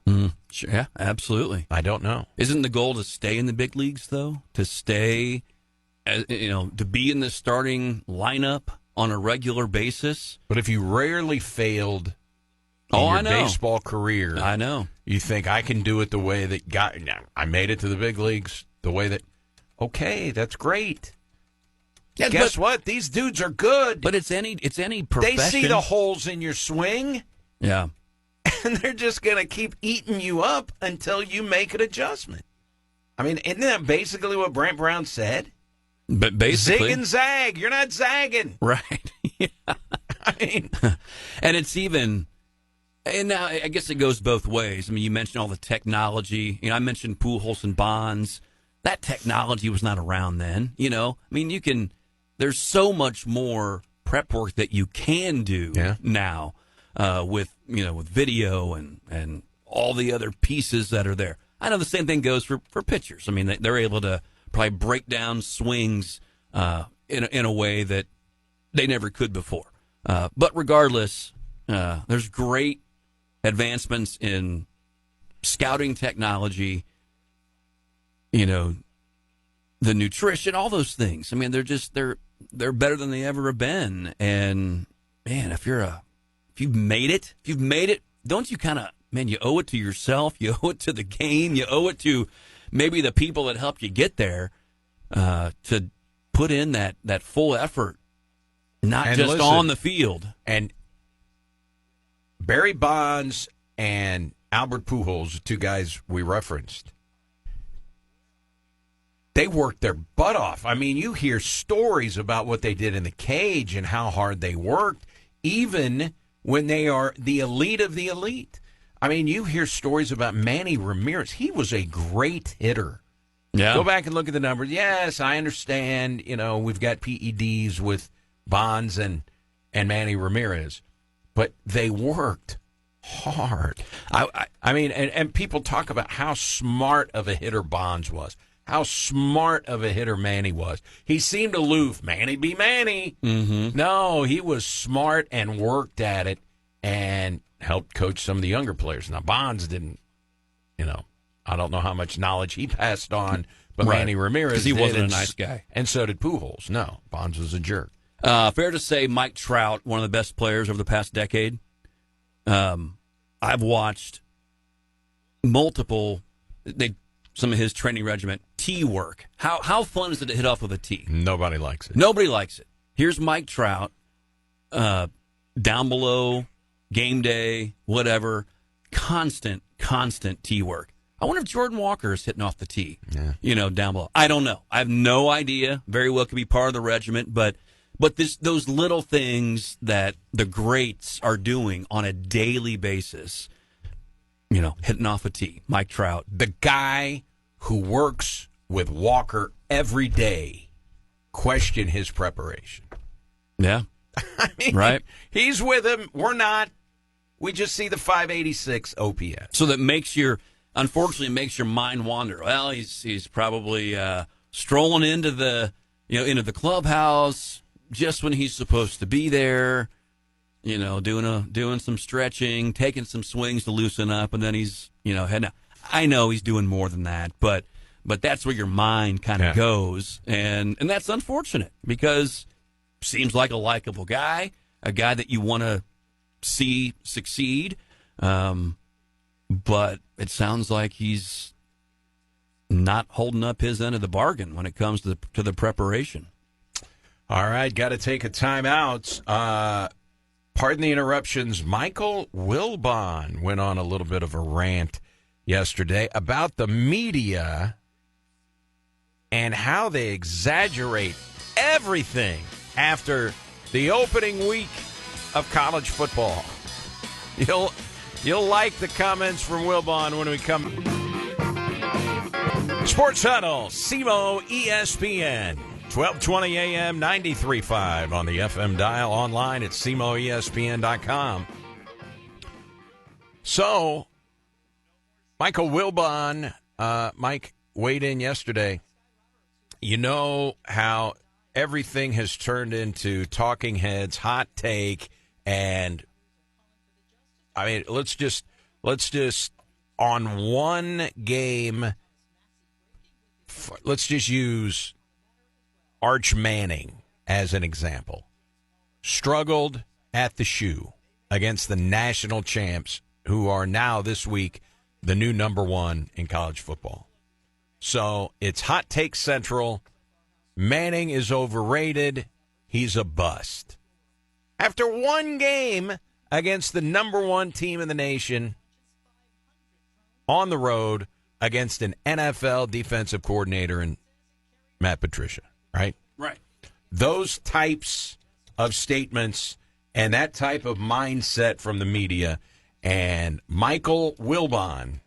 Sure, yeah, absolutely. I don't know. Isn't the goal to stay in the big leagues, though? To stay, to be in the starting lineup on a regular basis? But if you rarely failed in your baseball career, I know. You think I can do it the way that I made it to the big leagues, the way that, okay, that's great. Yeah, guess what? These dudes are good. But it's any profession. They see the holes in your swing. Yeah. And they're just going to keep eating you up until you make an adjustment. I mean, isn't that basically what Brent Brown said? But basically, zig and zag. You're not zagging. Right. Yeah. I mean. And it's even, and now I guess it goes both ways. I mean, you mentioned all the technology. I mentioned Pujols and Bonds. That technology was not around then, I mean, there's so much more prep work that you can do now with video and all the other pieces that are there. I know the same thing goes for pitchers. I mean, they're able to probably break down swings in a way that they never could before. But regardless, there's great advancements in scouting technology, the nutrition, all those things. I mean, they're better than they ever have been. And man, if you've made it, don't you kind of, man, you owe it to yourself, you owe it to the game, you owe it to maybe the people that helped you get there, to put in that full effort, not and just on the field. And Barry Bonds and Albert Pujols, the two guys we referenced, they worked their butt off. I mean, you hear stories about what they did in the cage and how hard they worked, even when they are the elite of the elite. I mean, you hear stories about Manny Ramirez. He was a great hitter. Yeah. Go back and look at the numbers. Yes, I understand, we've got PEDs with Bonds and Manny Ramirez, but they worked hard. I mean, and people talk about how smart of a hitter Bonds was, how smart of a hitter Manny was. He seemed aloof. Manny be Manny. Mm-hmm. No, he was smart and worked at it and helped coach some of the younger players. Now, Bonds didn't, I don't know how much knowledge he passed on, but right. Manny Ramirez he wasn't a nice guy. And so did Pujols. No, Bonds was a jerk. Fair to say Mike Trout, one of the best players over the past decade. I've watched some of his training regiment, tee work. How fun is it to hit off with a tee? Nobody likes it. Nobody likes it. Here's Mike Trout, down below, game day, whatever, constant tee work. I wonder if Jordan Walker is hitting off the tee, down below. I don't know. I have no idea. Very well could be part of the regiment, but those little things that the greats are doing on a daily basis, hitting off a tee. Mike Trout. The guy who works with Walker every day, question his preparation. Yeah. I mean, right. He's with him. We're not. We just see the 586 OPS. So that unfortunately makes your mind wander. Well, he's probably strolling into the clubhouse just when he's supposed to be there, doing some stretching, taking some swings to loosen up, and then he's heading out. I know he's doing more than that, but that's where your mind kind of goes, and that's unfortunate because seems like a likable guy, a guy that you want to see succeed, but it sounds like he's not holding up his end of the bargain when it comes to the preparation. All right, got to take a timeout. Pardon the interruptions. Michael Wilbon went on a little bit of a rant yesterday about the media and how they exaggerate everything after the opening week of college football. You'll like the comments from Wilbon when we come. Sports Huddle, SEMO ESPN, 1220 AM, 93.5 on the FM dial, online at SEMOESPN.com. So, Michael Wilbon, Mike weighed in yesterday. You know how everything has turned into talking heads, hot take, and I mean, let's just on one game, let's just use Arch Manning as an example. Struggled at the shoe against the national champs, who are now this week the new number one in college football. So it's hot take central. Manning is overrated. He's a bust. After one game against the number one team in the nation on the road against an NFL defensive coordinator in Matt Patricia, right? Right. Those types of statements and that type of mindset from the media, and Michael Wilbon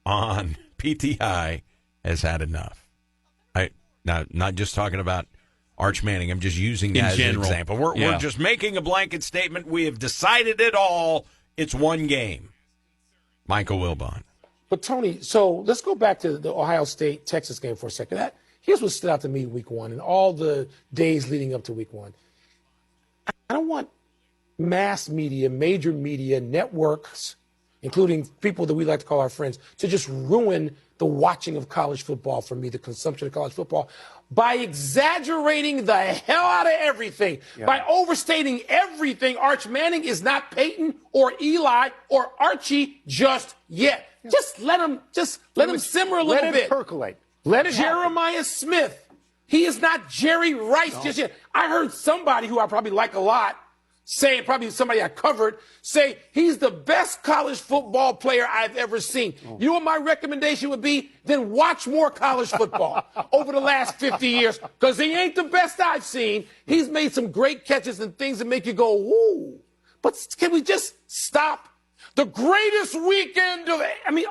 on PTI has had enough. Now, not just talking about Arch Manning. I'm just using that as an example. We're just making a blanket statement. We have decided it all. It's one game. Michael Wilbon. But, Tony, so let's go back to the Ohio State-Texas game for a second. Here's what stood out to me week one and all the days leading up to week one. I don't want mass media, major media, networks, including people that we like to call our friends, to just ruin the watching of college football for me, the consumption of college football, by exaggerating the hell out of everything, by overstating everything. Arch Manning is not Peyton or Eli or Archie just yet. Yeah. Just let him simmer a little bit. Let it percolate. Let it Jeremiah Smith. He is not Jerry Rice just yet. I heard somebody who I probably like a lot say, probably somebody I covered, say he's the best college football player I've ever seen. You know what my recommendation would be? Then watch more college football over the last 50 years, because he ain't the best I've seen. He's made some great catches and things that make you go, ooh. But can we just stop? The greatest weekend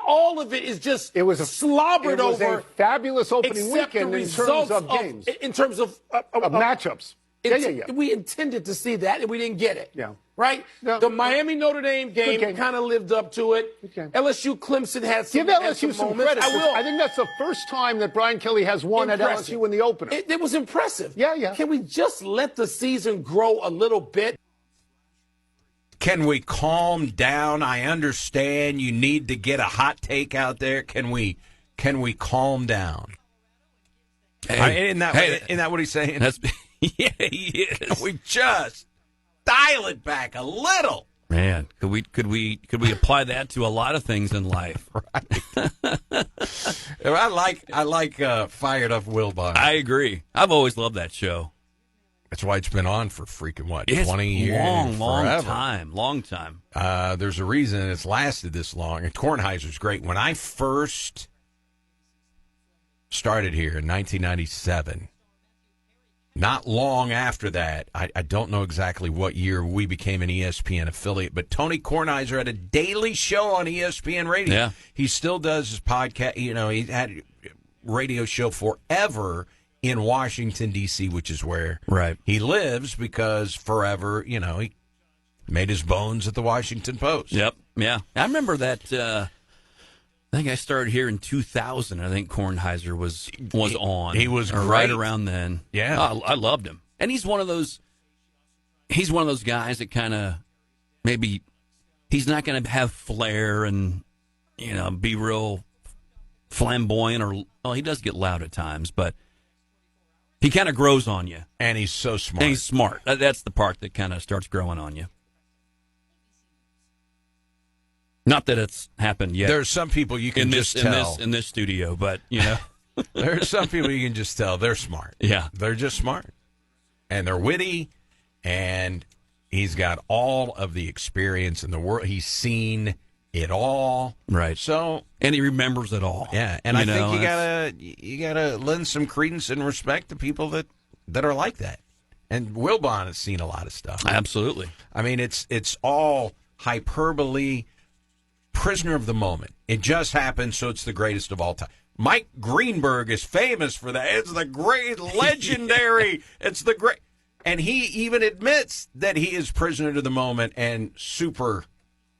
all of it is just slobbered over. It was a fabulous opening weekend in terms of games. In terms of matchups. We intended to see that, and we didn't get it. Yeah. Right? No. The Miami-Notre Dame game kind of lived up to it. Okay. LSU-Clemson had some Give LSU some credit. I will. I think that's the first time that Brian Kelly has won at LSU in the opener. It was impressive. Yeah. Can we just let the season grow a little bit? Can we calm down? I understand you need to get a hot take out there. Can we calm down? Isn't that what he's saying? Yeah, he is. We just dial it back a little. Man, could we apply that to a lot of things in life? Right. I like fired up Wilbon. I agree. I've always loved that show. That's why it's been on for freaking 20 years. Long time. There's a reason it's lasted this long. And Kornheiser's great. When I first started here in 1997. Not long after that, I don't know exactly what year we became an ESPN affiliate, but Tony Kornheiser had a daily show on ESPN Radio. Yeah. He still does his podcast. You know, he had a radio show forever in Washington, D.C., which is where he lives, because forever, he made his bones at the Washington Post. Yep, yeah. I remember that. I think I started here in 2000. I think Kornheiser was on. He was great. Right around then. Yeah, I loved him, and he's one of those guys that kind of maybe he's not going to have flair and be real flamboyant, or he does get loud at times, but he kind of grows on you. And he's so smart. And he's smart. That's the part that kind of starts growing on you. Not that it's happened yet. There's some people you can just tell. In this studio, but, There's some people you can just tell they're smart. Yeah. They're just smart. And they're witty, and he's got all of the experience in the world. He's seen it all. Right. So, and he remembers it all. Yeah. And I think you gotta lend some credence and respect to people that are like that. And Wilbon has seen a lot of stuff. Absolutely. I mean, it's all hyperbole, prisoner of the moment. It just happened, so it's the greatest of all time. Mike Greenberg is famous for that. It's the great, legendary. It's the great. And he even admits that he is prisoner to the moment and super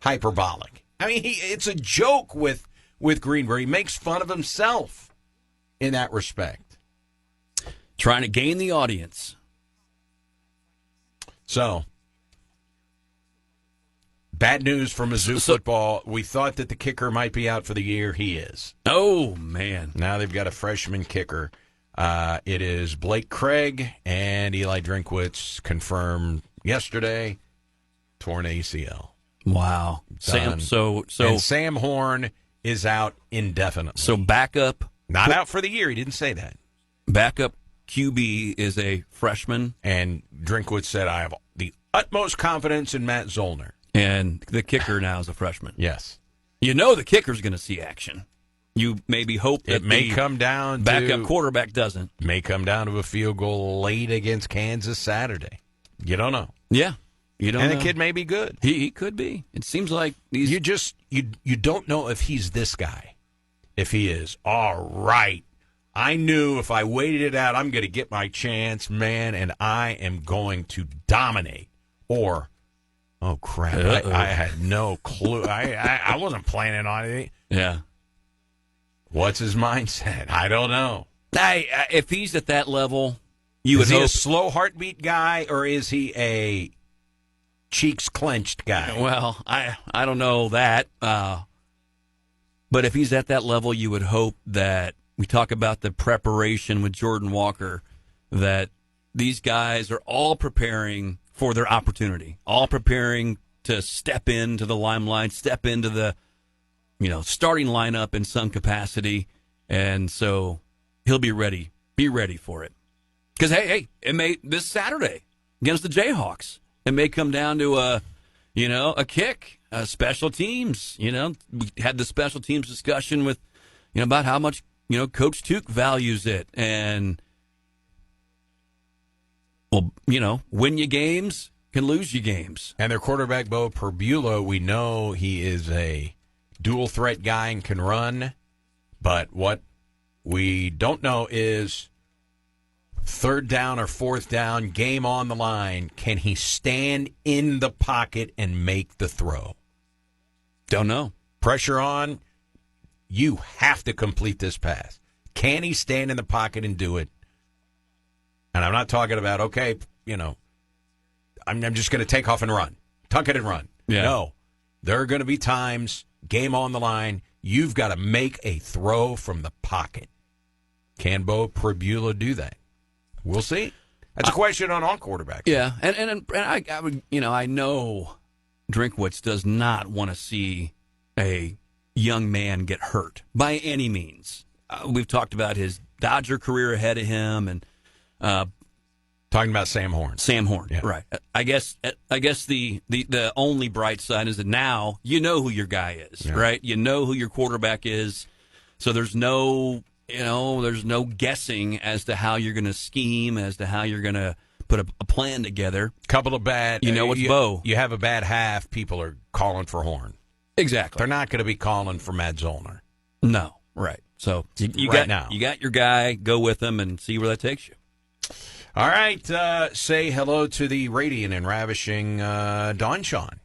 hyperbolic. I mean, it's a joke with Greenberg. He makes fun of himself in that respect. Trying to gain the audience. So, bad news for Mizzou football. We thought that the kicker might be out for the year. He is. Oh, man. Now they've got a freshman kicker. It is Blake Craig, and Eli Drinkwitz confirmed yesterday, torn ACL. Wow. And Sam Horn is out indefinitely. So backup. Not out for the year. He didn't say that. Backup QB is a freshman. And Drinkwitz said, I have the utmost confidence in Matt Zollner. And the kicker now is a freshman. Yes. The kicker's going to see action. You maybe hope that it may come down backup quarterback doesn't. May come down to a field goal late against Kansas Saturday. You don't know. Yeah. You don't know. And the kid may be good. He could be. It seems like he's... You don't know if he's this guy. If he is, all right, I knew if I waited it out, I'm going to get my chance, man, and I am going to dominate. Or, oh, crap, I had no clue. I wasn't planning on it. Yeah. What's his mindset? I don't know. If he's at that level, is he a slow heartbeat guy, or is he a cheeks clenched guy? Well, I don't know that. But if he's at that level, you would hope that we talk about the preparation with Jordan Walker, that these guys are all preparing for their opportunity, all preparing to step into the limelight, step into the starting lineup in some capacity. And so he'll be ready. Be ready for it. Because, hey, it may this Saturday against the Jayhawks, it may come down to a kick, special teams. We had the special teams discussion with, about how much, Coach Tuke values it. And, well, win you games, can lose you games. And their quarterback, Bo Perbulo, we know he is a dual threat guy and can run. But what we don't know is third down or fourth down, game on the line, can he stand in the pocket and make the throw? Don't know. Pressure on, you have to complete this pass. Can he stand in the pocket and do it? And I'm not talking about, okay, I'm just going to take off and run. Tuck it and run. Yeah. No. There are going to be times, game on the line, you've got to make a throw from the pocket. Can Bo Perbulo do that? We'll see. That's a question on all quarterbacks. Yeah, and I would, I know Drinkwitz does not want to see a young man get hurt by any means. We've talked about his Dodger career ahead of him, and talking about Sam Horn. Sam Horn, yeah. Right? I guess the only bright side is that now you know who your guy is, right? You know who your quarterback is, so there's no guessing as to how you're going to scheme, as to how you're going to put a plan together. Couple of bad, it's Bo. You have a bad half, people are calling for Horn. Exactly. They're not going to be calling for Matt Zollner. No, right. So you got your guy. Go with him and see where that takes you. All right. Say hello to the radiant and ravishing Dawn Shawn.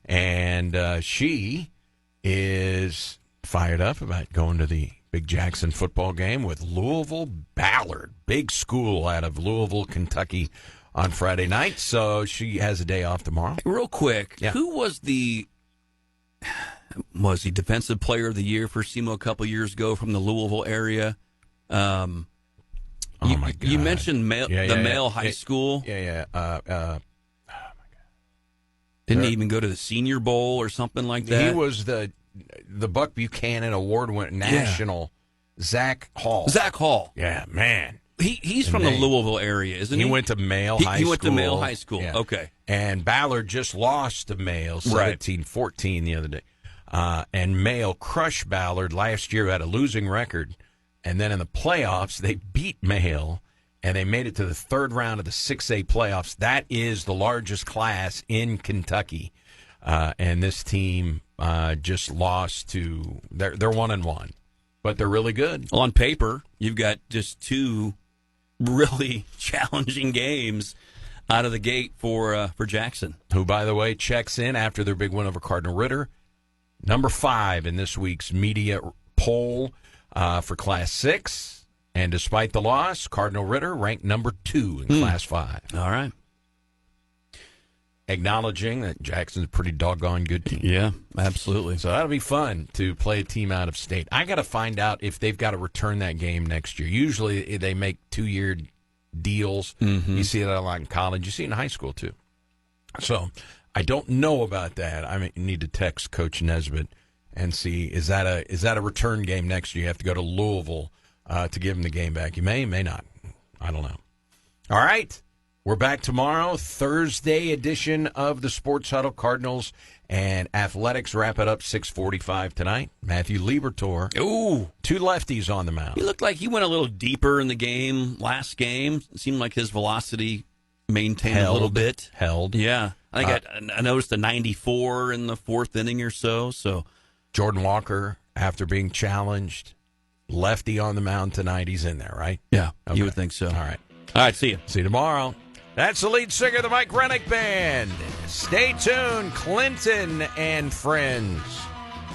And she is fired up about going to the Big Jackson football game with Louisville Ballard. Big school out of Louisville, Kentucky on Friday night. So she has a day off tomorrow. Real quick, who was he Defensive Player of the Year for SEMO a couple years ago from the Louisville area? Oh, my God. You mentioned male high school. Yeah. Oh, my God. Didn't he even go to the Senior Bowl or something like that? He was the Buck Buchanan Award-winning national Zach Hall. Zach Hall. Yeah, man. He's from the Louisville area, isn't he? He went to Male High School. He went to Male High School. Yeah. Okay. And Ballard just lost to Male 17-14 the other day. And Male crushed Ballard last year at a losing record. And then in the playoffs, they beat Male, and they made it to the third round of the 6A playoffs. That is the largest class in Kentucky. And this team just lost to they're 1-1, but they're really good. Well, on paper, you've got just two really challenging games out of the gate for Jackson, who, by the way, checks in after their big win over Cardinal Ritter, number 5 in this week's media poll for Class 6. And despite the loss, Cardinal Ritter ranked number 2 in Class 5. All right. Acknowledging that Jackson's a pretty doggone good team. Yeah, absolutely. So that'll be fun to play a team out of state. I got to find out if they've got to return that game next year. Usually they make 2-year deals. Mm-hmm. You see that a lot in college. You see it in high school, too. So I don't know about that. I need to text Coach Nesbitt and see, is that a return game next year? You have to go to Louisville to give them the game back. You may not. I don't know. All right. We're back tomorrow, Thursday edition of the Sports Huddle. Cardinals and Athletics wrap it up 6:45 tonight. Matthew Liberatore. Ooh. 2 lefties on the mound. He looked like he went a little deeper in the game last game. It seemed like his velocity maintained a little bit. Held. Yeah. I think I noticed a 94 in the 4th inning or so. Jordan Walker, after being challenged, lefty on the mound tonight. He's in there, right? Yeah, Okay. you would think so. All right. All right, see you. See you tomorrow. That's the lead singer of the Mike Rennick Band. Stay tuned. Clinton and Friends.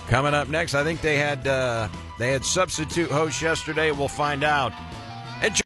Coming up next, I think they had substitute hosts yesterday. We'll find out.